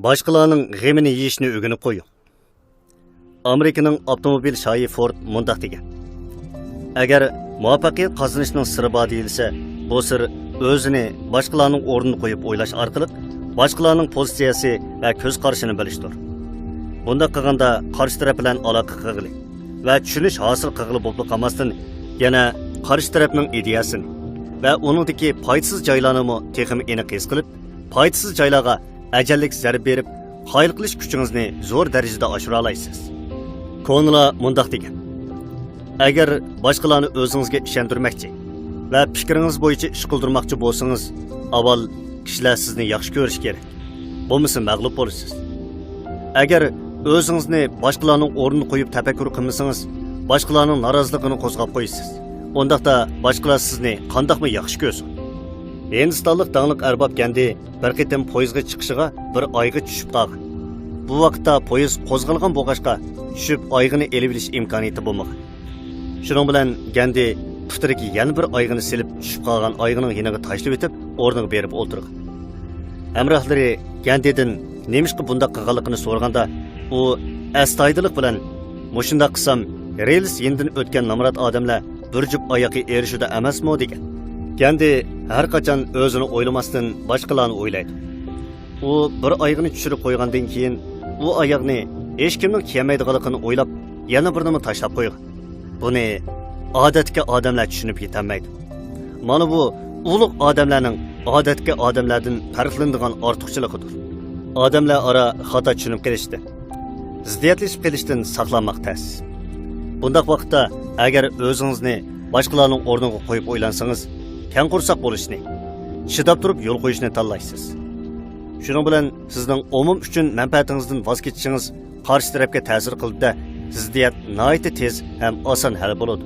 Başqalarning g'amini yeyishni o'rganib qo'ying. Amerikaning avtomobil shoyi Ford mundaq degan. Agar muvaffaqiyat qozonishning siri bor deyilsa, bu sir o'zini boshqalarning o'rnini qo'yib o'ylash orqali boshqalarning pozitsiyasi va ko'z qarashini bilishdir. Bunda qilganda qarshi taraf bilan aloqa qilg'ili va tushunish hosil qilg'ili bo'lib qolmasdan, yana qarshi tarafning ideyasini va uningdagi foydasiz joylarni texnik aniq his qilib, foydasiz joylarga ajallik zarb berib, qoyil qilish kuchingizni zo'r darajada oshira olasiz. Ko'nglar mundaq degan. Agar boshqalarni o'zingizga ishontirmoqchi va fikringiz bo'yicha ish qildirmoqchi bo'lsangiz, avval kishilar sizni yaxshi ko'rish kerak. Bo'lmasa mag'lub bo'lasiz. Agar o'zingizni boshqalarning o'rnini qo'yib tafakkur qilmasangiz, boshqalarning noroziligini qo'zg'ab qo'yasiz. Ondaqda boshqalar sizni qandoqmi yaxshi ko'rsin. Hindistonlik dаңliq arbob Gandi bir qitim poyizga chiqishiga bir oyga tushib qolgan. Bu vaqtda poyiz qo'zg'algan bo'lg'achqa tushib oyg'ini elib olish imkoniyati bo'lmagan. Shuning bilan Gandi putriga yana bir oyg'ini silib tushib qolgan oyg'ining yiniga tashlab o'tib, o'rniga berib o'ltirgan. Hamrohlari Gandidan nemishqa bundaq qilganligini so'raganda, u astoydillik bilan "Mushunda qilsam, rels yendan o'tgan namrat odamlar bir jup oyoqqa erishida emasmi?" degan. Gandi har qachon o'zini o'ylamasdan boshqalarni o'ylaydi. U bir oyoqni tushirib qo'ygandan keyin u oyoqni hech kimning kiymaydiganligini o'ylab, yana bir nima tashlab qo'ygan. Buni odatga odamlar tushunib yetolmaydi. Mana bu ulug' odamlarning odatga odamlardan farqlanadigan ortiqchiligidir. Odamlar ora xato tushunib qilishdi. Ziddiyatlashib qilishdan saqlanmoq tez. Bundaq vaqtda agar o'zingizni boshqalarning o'rniga qo'yib o'ylansangiz, keng qursoq bo'lishni, chidab turib yo'l qo'yishni tanlaysiz. Shuning bilan sizning umum uchun manfaatingizdan voz kechishingiz qarshi tarafga ta'sir qildi-da, ziddiyat nihoyatda tez ham oson hal bo'ladi.